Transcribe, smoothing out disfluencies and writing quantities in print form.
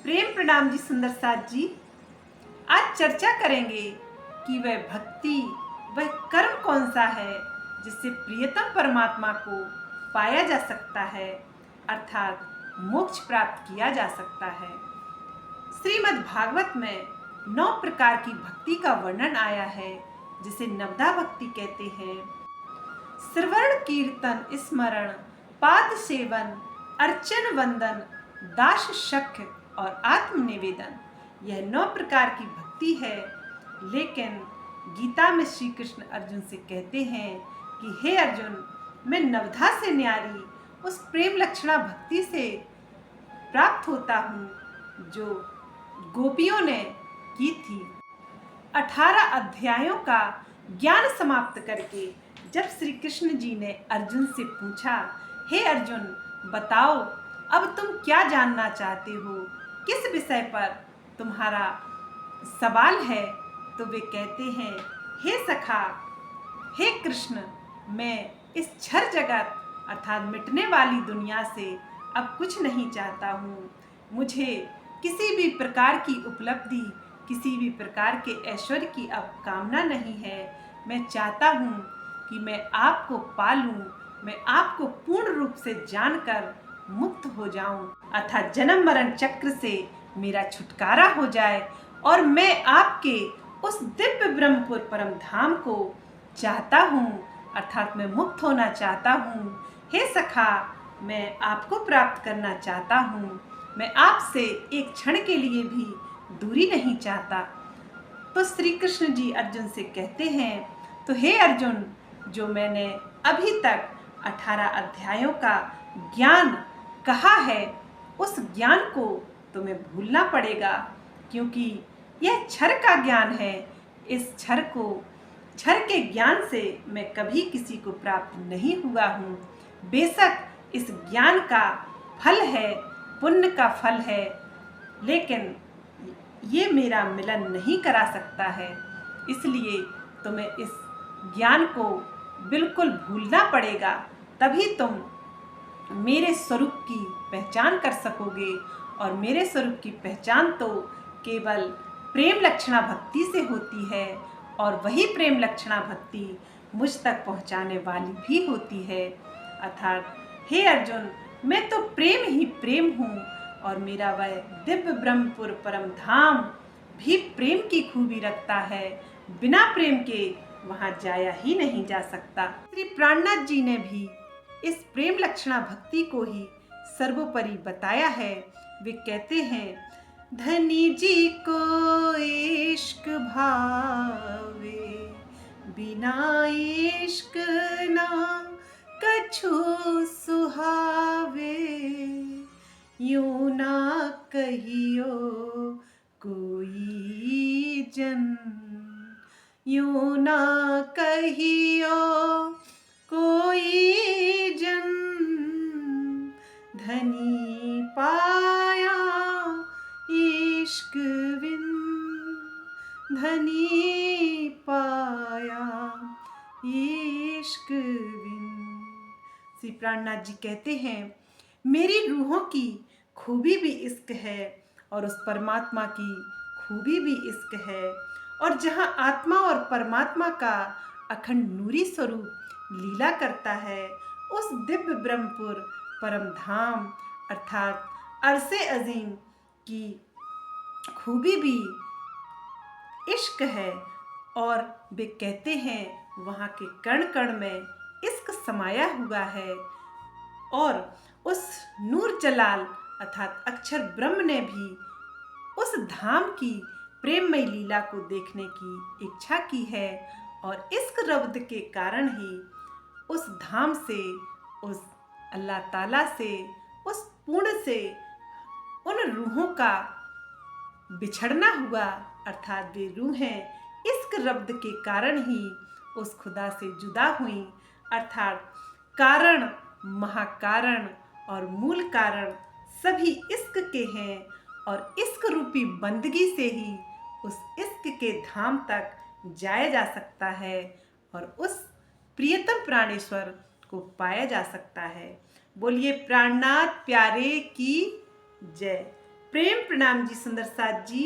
प्रेम प्रणाम जी सुंदर साथ जी। आज चर्चा करेंगे कि वह भक्ति, वह कर्म कौन सा है जिससे प्रियतम परमात्मा को पाया जा सकता है, अर्थात मोक्ष प्राप्त किया जा सकता है। श्रीमद् भागवत में 9 प्रकार की भक्ति का वर्णन आया है, जिसे नवधा भक्ति कहते हैं। श्रवण कीर्तन स्मरण पाद सेवन अर्चन वंदन दास शक्य और आत्मनिवेदन, यह 9 प्रकार की भक्ति है। लेकिन गीता में श्री कृष्ण अर्जुन से कहते हैं कि हे अर्जुन, मैं नवधा से न्यारी उस प्रेम लक्षणा भक्ति से प्राप्त होता हूँ जो गोपियों ने की थी। 18 अध्यायों का ज्ञान समाप्त करके जब श्री कृष्ण जी ने अर्जुन से पूछा, हे अर्जुन बताओ अब तुम क्या जानना चाहते हो, किस विषय पर तुम्हारा सवाल है, तो वे कहते हैं, हे सखा, हे कृष्ण, मैं इस क्षर जगत अर्थात मिटने वाली दुनिया से अब कुछ नहीं चाहता हूँ। मुझे किसी भी प्रकार की उपलब्धि, किसी भी प्रकार के ऐश्वर्य की अब कामना नहीं है। मैं चाहता हूँ कि मैं आपको पालूं, मैं आपको पूर्ण रूप से जानकर मुक्त हो जाऊं, अर्थात जन्म मरण चक्र से मेरा छुटकारा हो जाए और मैं आपके उस दिव्य ब्रह्मपुर परम धाम को चाहता हूँ, अर्थात मैं मुक्त होना चाहता हूँ। हे सखा, मैं आपको प्राप्त करना चाहता हूँ, मैं आपसे एक क्षण के लिए भी दूरी नहीं चाहता। तो श्री कृष्ण जी अर्जुन से कहते हैं, तो हे अर्जुन, जो मैंने अभी तक 18 अध्यायों का ज्ञान कहा है, उस ज्ञान को तुम्हें भूलना पड़ेगा, क्योंकि यह क्षर का ज्ञान है। इस क्षर के ज्ञान से मैं कभी किसी को प्राप्त नहीं हुआ हूँ। बेशक इस ज्ञान का फल है, पुण्य का फल है, लेकिन ये मेरा मिलन नहीं करा सकता है। इसलिए तुम्हें इस ज्ञान को बिल्कुल भूलना पड़ेगा, तभी तुम मेरे स्वरूप की पहचान कर सकोगे। और मेरे स्वरूप की पहचान तो केवल प्रेम लक्षणा भक्ति से होती है, और वही प्रेम लक्षणा भक्ति मुझ तक पहुंचाने वाली भी होती है। अर्थात हे अर्जुन, मैं तो प्रेम ही प्रेम हूँ, और मेरा वह दिव्य ब्रह्मपुर परम धाम भी प्रेम की खूबी रखता है। बिना प्रेम के वहाँ जाया ही नहीं जा सकता। श्री प्राणनाथ जी ने भी इस प्रेम लक्षणा भक्ति को ही सर्वोपरि बताया है। वे कहते हैं, धनी जी को इश्क भावे, बिना इश्क ना कछु सुहावे, यूं ना कहियो कोई जन, यूं ना कहियो कोई जन, धनी पाया इश्क बिन, धनी पाया इश्क बिन। श्री प्राणनाथ जी कहते हैं, मेरी रूहों की खूबी भी इश्क है, और उस परमात्मा की खूबी भी इश्क है। और जहाँ आत्मा और परमात्मा का अखंड नूरी स्वरूप लीला करता है, उस दिव्य ब्रह्मपुर परम धाम अर्थात अरसे अजीम की खूबी भी इश्क है। और वे कहते हैं, वहाँ के कण कण में इश्क समाया हुआ है। और उस नूर जलाल अर्थात अक्षर ब्रह्म ने भी उस धाम की प्रेममय लीला को देखने की इच्छा की है, और इश्क रब्द के कारण ही उस धाम से, उस अल्लाह ताला से, उस पूर्ण से उन रूहों का बिछड़ना हुआ। अर्थात वे रूहें इश्क रब्द के कारण ही उस खुदा से जुदा हुई। अर्थात कारण, महाकारण और मूल कारण सभी इश्क के हैं, और इश्क रूपी बंदगी से ही उस इश्क के धाम तक जाया जा सकता है, और उस प्रियतम प्राणेश्वर को पाया जा सकता है। बोलिए प्राणनाथ प्यारे की जय। प्रेम प्रणाम जी सुंदर साथ जी।